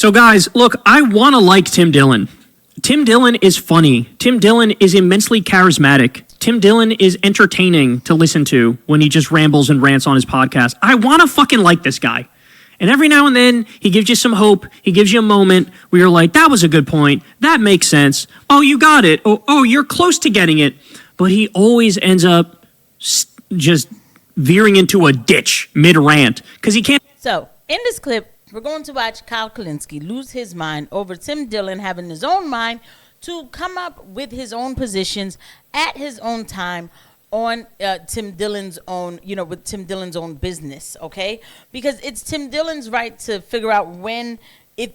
So guys, look, I want to like Tim Dillon. Tim Dillon is funny. Tim Dillon is immensely charismatic. Tim Dillon is entertaining to listen to when he just rambles and rants on his podcast. I want to fucking like this guy. And every now and then, he gives you some hope. He gives you a moment where you're like, that was a good point. That makes sense. Oh, you got it. Oh, you're close to getting it. But he always ends up just veering into a ditch mid-rant because he can't. So, in this clip, we're going to watch Kyle Kulinski lose his mind over Tim Dillon having his own mind to come up with his own positions at his own time on Tim Dillon's own, with Tim Dillon's own business, okay? Because it's Tim Dillon's right to figure out when, if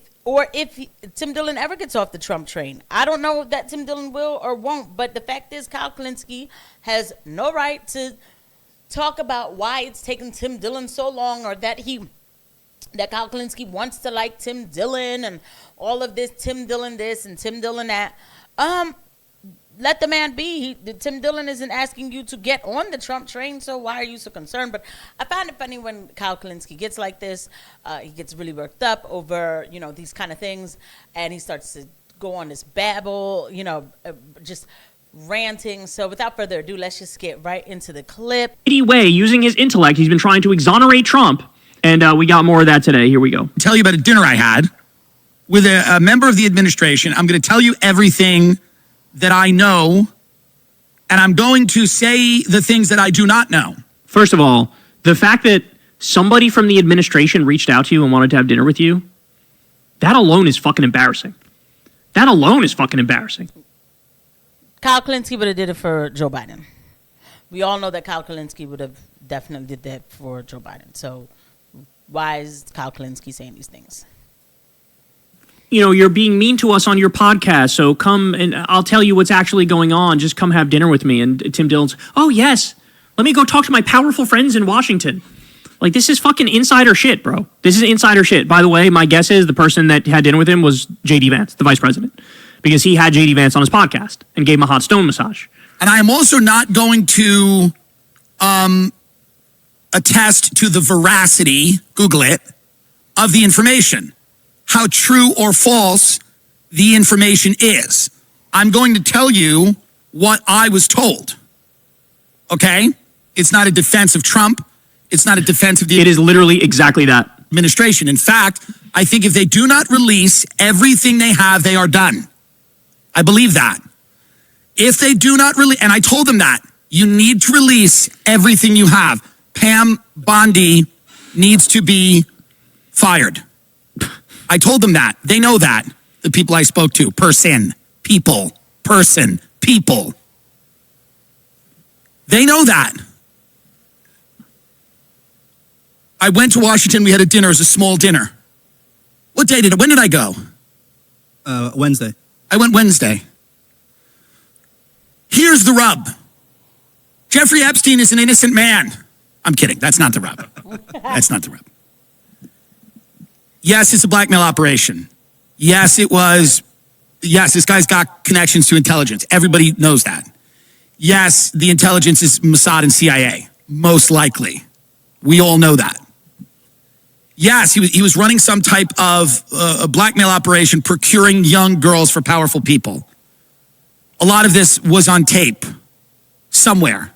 Tim Dillon ever gets off the Trump train. I don't know if that Tim Dillon will or won't, but the fact is Kyle Kulinski has no right to talk about why it's taken Tim Dillon so long, or that Kyle Kulinski wants to like Tim Dillon and all of this, Tim Dillon this and Tim Dillon that. Let the man be. Tim Dillon isn't asking you to get on the Trump train, so why are you so concerned? But I find it funny when Kyle Kulinski gets like this. He gets really worked up over, these kind of things, and he starts to go on this babble, just ranting. So without further ado, let's just get right into the clip. Way, using his intellect, he's been trying to exonerate Trump. And we got more of that today. Here we go. Tell you about a dinner I had with a member of the administration. I'm going to tell you everything that I know, and I'm going to say the things that I do not know. First of all, the fact that somebody from the administration reached out to you and wanted to have dinner with you, that alone is fucking embarrassing. That alone is fucking embarrassing. Kyle Kulinski would have did it for Joe Biden. We all know that Kyle Kulinski would have definitely did that for Joe Biden. So why is Kyle Kulinski saying these things? You're being mean to us on your podcast, so come and I'll tell you what's actually going on. Just come have dinner with me. And Tim Dillon's, oh, yes, let me go talk to my powerful friends in Washington. Like, this is fucking insider shit, bro. This is insider shit. By the way, my guess is the person that had dinner with him was J.D. Vance, the vice president, because he had J.D. Vance on his podcast and gave him a hot stone massage. And I am also not going to attest to the veracity, Google it, of the information, how true or false the information is. I'm going to tell you what I was told, okay? It's not a defense of Trump. It's not a defense of the... It is literally exactly that. Administration. In fact, I think if they do not release everything they have, they are done. I believe that. If they do not release, and I told them that, you need to release everything you have. Pam Bondi needs to be fired. I told them that. They know that. The people I spoke to. Person. They know that. I went to Washington. We had a dinner. It was a small dinner. When did I go? Wednesday. I went Wednesday. Here's the rub. Jeffrey Epstein is an innocent man. I'm kidding. That's not the rub. That's not the rub. Yes, it's a blackmail operation. Yes, it was. Yes, this guy's got connections to intelligence. Everybody knows that. Yes, the intelligence is Mossad and CIA. Most likely. We all know that. Yes, he was running some type of a blackmail operation, procuring young girls for powerful people. A lot of this was on tape somewhere.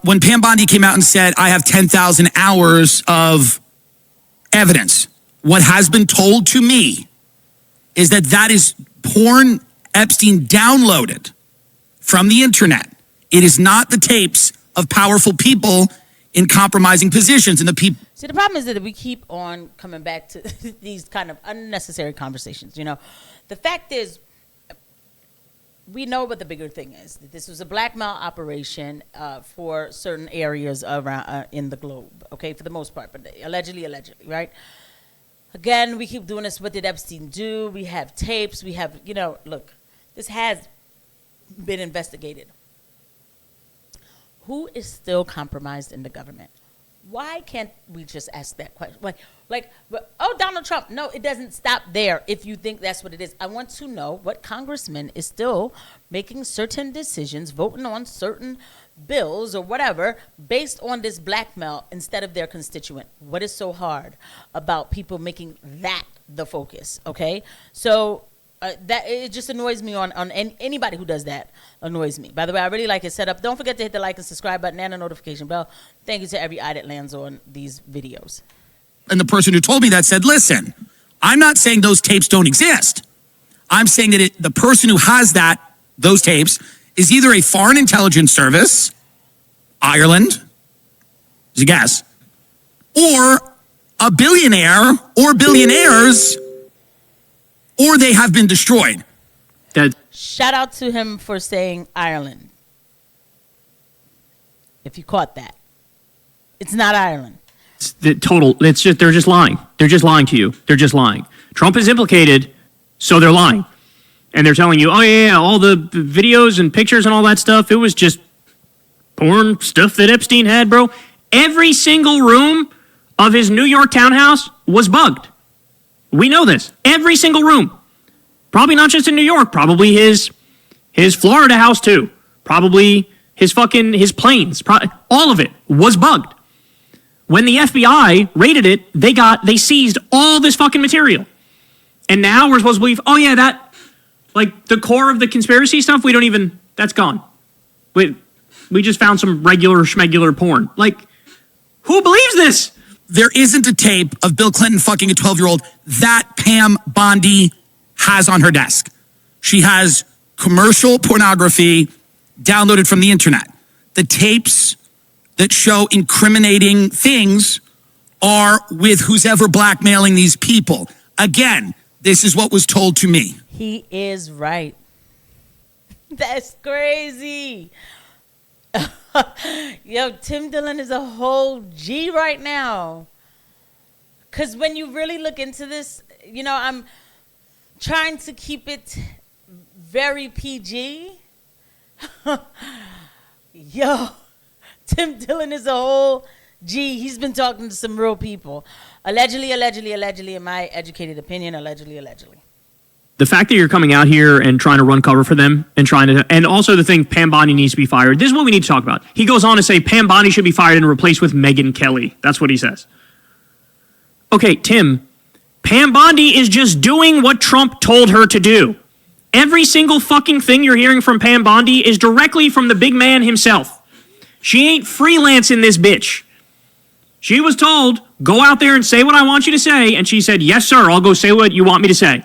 When Pam Bondi came out and said, I have 10,000 hours of evidence, what has been told to me is that is porn Epstein downloaded from the internet. It is not the tapes of powerful people in compromising positions. And the people. See, the problem is that we keep on coming back to these kind of unnecessary conversations. The fact is, we know what the bigger thing is. This was a blackmail operation for certain areas around in the globe, okay, for the most part, but allegedly, right? Again, we keep doing this. What did Epstein do? We have tapes. We have, look, this has been investigated. Who is still compromised in the government? Why can't we just ask that question? Donald Trump. No, it doesn't stop there if you think that's what it is. I want to know what congressman is still making certain decisions, voting on certain bills or whatever based on this blackmail instead of their constituent. What is so hard about people making that the focus. Okay, so that it just annoys me on anybody who does that annoys me. By the way, I really like it set up. Don't forget to hit the like and subscribe button and the notification bell. Thank you to every eye that lands on these videos. And the person who told me that said, listen, I'm not saying those tapes don't exist. I'm saying that the person who has those tapes is either a foreign intelligence service, Ireland, is a guess, or a billionaire or billionaires, or they have been destroyed. Shout out to him for saying Ireland. If you caught that. It's not Ireland. It's just, they're just lying. They're just lying to you. They're just lying. Trump is implicated, so they're lying. And they're telling you, oh yeah, all the videos and pictures and all that stuff, it was just porn stuff that Epstein had, bro. Every single room of his New York townhouse was bugged. We know this. Every single room. Probably not just in New York. Probably his Florida house too. Probably his planes. All of it was bugged. When the FBI raided it, they seized all this fucking material. And now we're supposed to believe, oh yeah, that, like the core of the conspiracy stuff, that's gone. We just found some regular schmegular porn. Like, who believes this? There isn't a tape of Bill Clinton fucking a 12-year-old that Pam Bondi has on her desk. She has commercial pornography downloaded from the internet. The tapes that show incriminating things are with who's ever blackmailing these people. Again, this is what was told to me. He is right. That's crazy. Yo, Tim Dillon is a whole G right now. Because when you really look into this, I'm trying to keep it very PG. Yo, Tim Dillon is a whole G. He's been talking to some real people. Allegedly, in my educated opinion, allegedly. The fact that you're coming out here and trying to run cover for them and also the thing Pam Bondi needs to be fired. This is what we need to talk about. He goes on to say Pam Bondi should be fired and replaced with Megyn Kelly. That's what he says. Okay, Tim, Pam Bondi is just doing what Trump told her to do. Every single fucking thing you're hearing from Pam Bondi is directly from the big man himself. She ain't freelancing this bitch. She was told, go out there and say what I want you to say, and she said, yes, sir, I'll go say what you want me to say.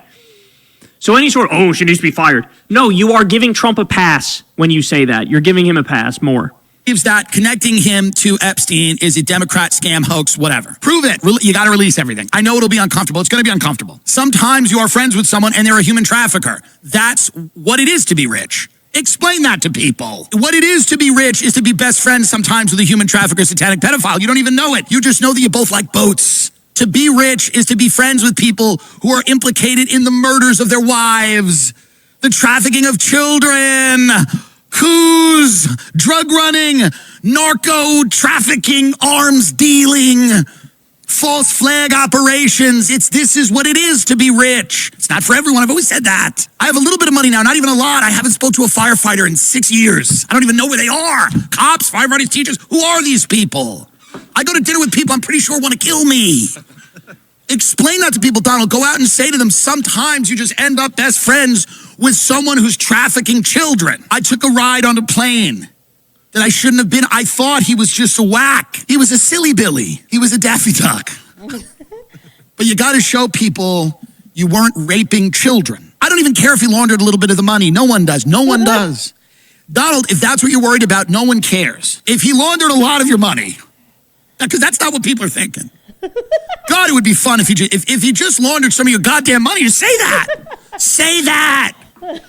So any sort of, she needs to be fired. No, you are giving Trump a pass when you say that. You're giving him a pass more. Believes that connecting him to Epstein is a Democrat scam, hoax, whatever. Prove it. You got to release everything. I know it'll be uncomfortable. It's going to be uncomfortable. Sometimes you are friends with someone and they're a human trafficker. That's what it is to be rich. Explain that to people. What it is to be rich is to be best friends sometimes with a human trafficker, satanic pedophile. You don't even know it. You just know that you both like boats. To be rich is to be friends with people who are implicated in the murders of their wives, the trafficking of children, coups, drug running, narco trafficking, arms dealing, false flag operations. This is what it is to be rich. It's not for everyone. I've always said that. I have a little bit of money now, not even a lot. I haven't spoke to a firefighter in 6 years. I don't even know where they are. Cops, firefighters, teachers. Who are these people? I go to dinner with people I'm pretty sure want to kill me. Explain that to people, Donald. Go out and say to them, sometimes you just end up best friends with someone who's trafficking children. I took a ride on a plane that I shouldn't have been. I thought he was just a whack. He was a silly Billy. He was a Daffy Duck. But you got to show people you weren't raping children. I don't even care if he laundered a little bit of the money. No one does. No one does. Donald, if that's what you're worried about, no one cares. If he laundered a lot of your money, because that's not what people are thinking. God, it would be fun if he just laundered some of your goddamn money. Just say that. Say that.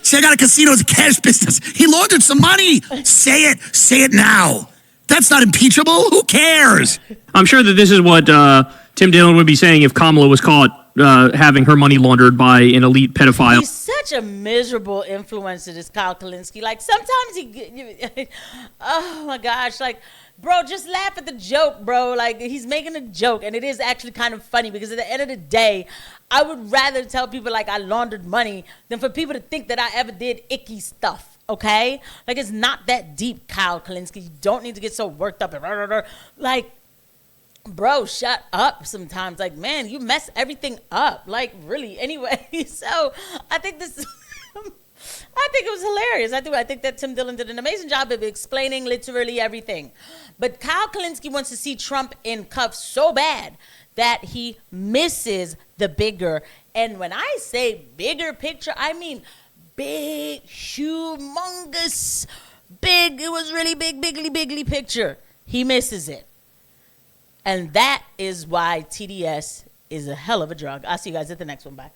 Say I got a casino, it's a cash business. He laundered some money. Say it. Say it now. That's not impeachable. Who cares? I'm sure that this is what Tim Dillon would be saying if Kamala was caught having her money laundered by an elite pedophile. He's such a miserable influencer, this Kyle Kulinski. Like, sometimes oh my gosh, like, bro, just laugh at the joke, bro. Like, he's making a joke, and it is actually kind of funny because at the end of the day, I would rather tell people, like, I laundered money than for people to think that I ever did icky stuff, okay? Like, it's not that deep, Kyle Kulinski. You don't need to get so worked up. Like, bro, shut up sometimes. Like, man, you mess everything up. Like, really. Anyway, so I think this I think it was hilarious. I think that Tim Dillon did an amazing job of explaining literally everything. But Kyle Kulinski wants to see Trump in cuffs so bad that he misses the bigger. And when I say bigger picture, I mean big, humongous, big. It was really big, bigly picture. He misses it. And that is why TDS is a hell of a drug. I'll see you guys at the next one. Bye.